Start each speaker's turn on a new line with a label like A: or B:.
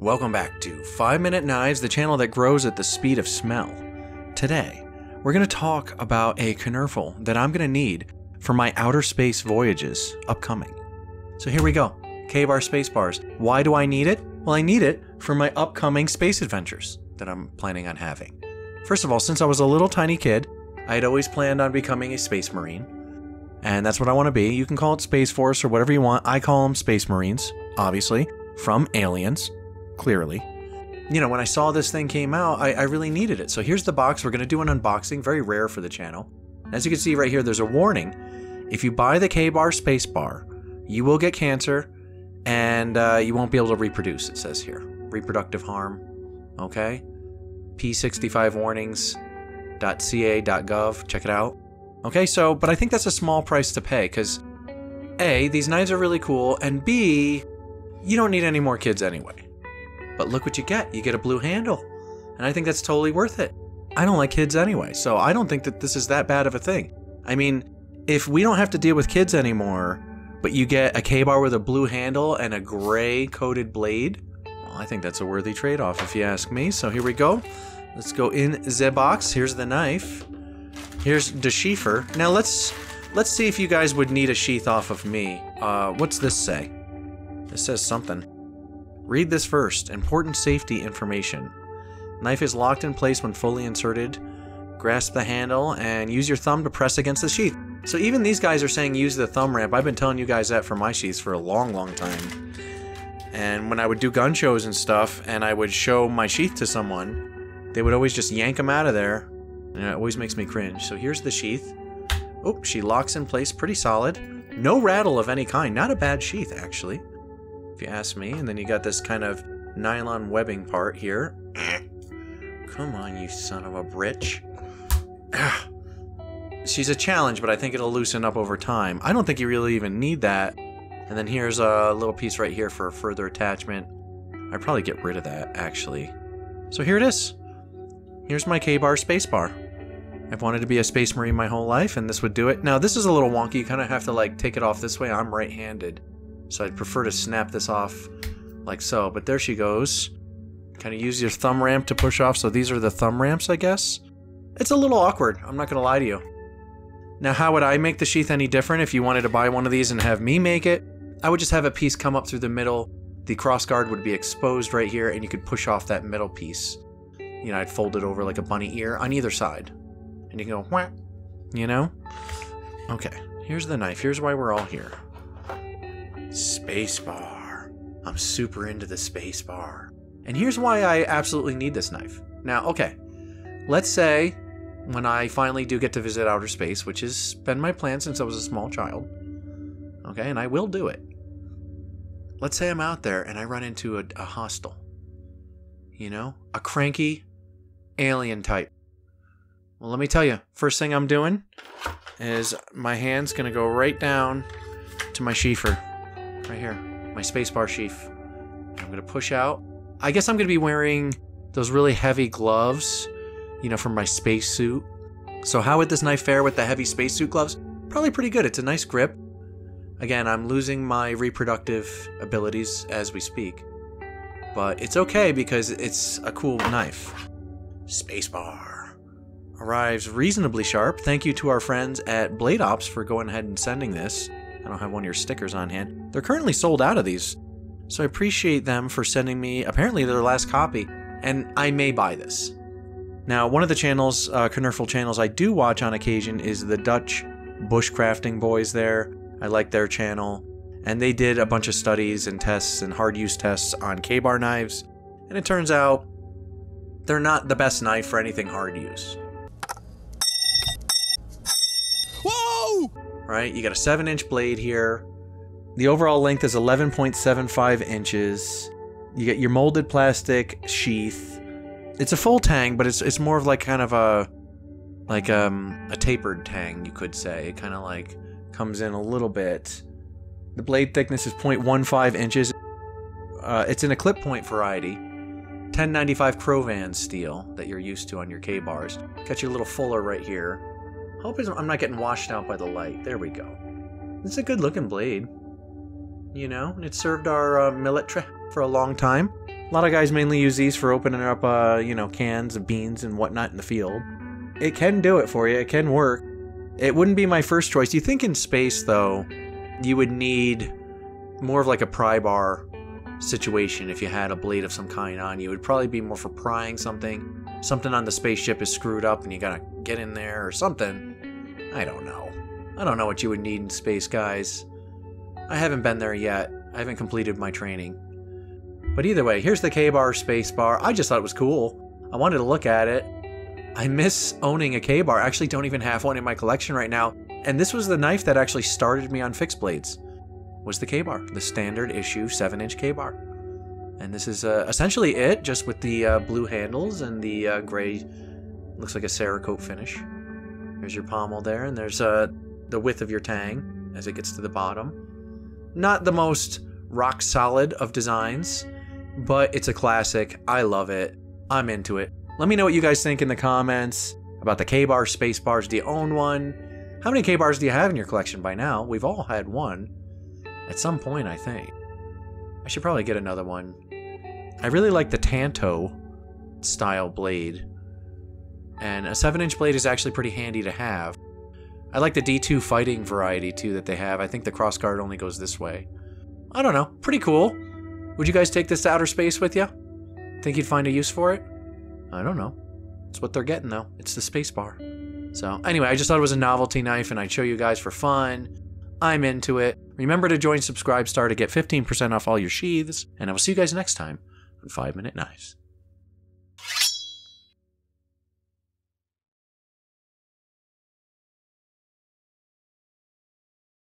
A: welcome back to 5 Minute Knives, the channel that grows at the speed of smell. Today, we're going to talk about a knife that I'm going to need for my outer space voyages upcoming. So here we go, K-Bar Spacebars. Why do I need it? Well, I need it for my upcoming space adventures that I'm planning on having. First of all, since I was a little tiny kid, I had always planned on becoming a space marine. And that's what I want to be. You can call it Space Force or whatever you want. I call them Space Marines, obviously, from Aliens. Clearly. You know, when I saw this thing came out, I really needed it. So here's the box. We're going to do an unboxing. Very rare for the channel. As you can see right here, there's a warning. If you buy the K-Bar Spacebar, you will get cancer and you won't be able to reproduce, it says here. Reproductive harm. Okay? P65warnings.ca.gov. Check it out. Okay, so, but I think that's a small price to pay because A, these knives are really cool, and B, you don't need any more kids anyway. But look what you get. You get a blue handle. And I think that's totally worth it. I don't like kids anyway, so I don't think that this is that bad of a thing. I mean, if we don't have to deal with kids anymore, but you get a K-Bar with a blue handle and a gray coated blade, well, I think that's a worthy trade-off if you ask me. So here we go. Let's go in the box. Here's the knife. Here's the sheather. Now let's see if you guys would need a sheath off of me. What's this say? This says something. Read this first. Important safety information. Knife is locked in place when fully inserted. Grasp the handle and use your thumb to press against the sheath. So even these guys are saying use the thumb ramp. I've been telling you guys that for my sheaths for a long, long time. And when I would do gun shows and stuff, and I would show my sheath to someone, they would always just yank them out of there. And it always makes me cringe. So here's the sheath. Oh, she locks in place pretty solid. No rattle of any kind. Not a bad sheath, actually, if you ask me. And then you got this kind of nylon webbing part here. Come on, you son of a bitch. She's a challenge, but I think it'll loosen up over time. I don't think you really even need that. And then here's a little piece right here for further attachment. I'd probably get rid of that, actually. So here it is. Here's my K-Bar Spacebar. I've wanted to be a Space Marine my whole life, and this would do it. Now, this is a little wonky. You kind of have to, like, take it off this way. I'm right-handed, so I'd prefer to snap this off like so. But there she goes. Kind of use your thumb ramp to push off. So these are the thumb ramps, I guess. It's a little awkward. I'm not going to lie to you. Now, how would I make the sheath any different if you wanted to buy one of these and have me make it? I would just have a piece come up through the middle. The crossguard would be exposed right here, and you could push off that middle piece. You know, I'd fold it over like a bunny ear on either side. And you can go, whack, you know? Okay, here's the knife. Here's why we're all here. Spacebar. I'm super into the Spacebar. And here's why I absolutely need this knife. Now, okay, let's say when I finally do get to visit outer space, which has been my plan since I was a small child. Okay, and I will do it. Let's say I'm out there and I run into a hostile. You know, a cranky alien type. Well, let me tell you, first thing I'm doing is my hand's going to go right down to my sheather. Right here. My Spacebar sheath. I'm going to push out. I guess I'm going to be wearing those really heavy gloves, you know, from my spacesuit. So how would this knife fare with the heavy spacesuit gloves? Probably pretty good. It's a nice grip. Again, I'm losing my reproductive abilities as we speak. But it's okay because it's a cool knife. Spacebar. Arrives reasonably sharp. Thank you to our friends at Blade Ops for going ahead and sending this. I don't have one of your stickers on hand. They're currently sold out of these. So I appreciate them for sending me, apparently, their last copy. And I may buy this. Now, one of the channels, Knerful channels I do watch on occasion is the Dutch Bushcrafting boys there. I like their channel. And they did a bunch of studies and tests and hard use tests on K-Bar knives. And it turns out they're not the best knife for anything hard use. Whoa! Right, you got a 7-inch blade here. The overall length is 11.75 inches. You get your molded plastic sheath. It's a full tang, but it's more of like kind of a tapered tang, you could say. It kind of like comes in a little bit. The blade thickness is 0.15 inches. It's in a clip point variety. 1095 Crowvan steel that you're used to on your K-Bars. Got your little fuller right here. Hope I'm not getting washed out by the light. There we go. It's a good looking blade. You know, it served our military for a long time. A lot of guys mainly use these for opening up, you know, cans of beans and whatnot in the field. It can do it for you. It can work. It wouldn't be my first choice. You think in space, though, you would need more of like a pry bar situation if you had a blade of some kind on you. It would probably be more for prying something. Something on the spaceship is screwed up and you gotta get in there or something. I don't know. I don't know what you would need in space, guys. I haven't been there yet. I haven't completed my training. But either way, here's the K-bar Spacebar. I just thought it was cool. I wanted to look at it. I miss owning a K-bar. I actually don't even have one in my collection right now. And this was the knife that actually started me on fixed blades. Was the K-bar, the standard issue 7-inch K-bar. And this is essentially it, just with the blue handles and the gray, looks like a Cerakote finish. There's your pommel there, and there's the width of your tang as it gets to the bottom. Not the most rock solid of designs, but it's a classic. I love it. I'm into it. Let me know what you guys think in the comments about the K-bar Spacebars. Do you own one? How many K-bars do you have in your collection by now? We've all had one at some point, I think. I should probably get another one. I really like the Tanto style blade. And a 7-inch blade is actually pretty handy to have. I like the D2 fighting variety too that they have. I think the crossguard only goes this way. I don't know. Pretty cool. Would you guys take this to outer space with you? Think you'd find a use for it? I don't know. It's what they're getting though. It's the Spacebar. So anyway, I just thought it was a novelty knife and I'd show you guys for fun. I'm into it. Remember to join Subscribe Star to get 15% off all your sheaths. And I will see you guys next time on 5 Minute Knives.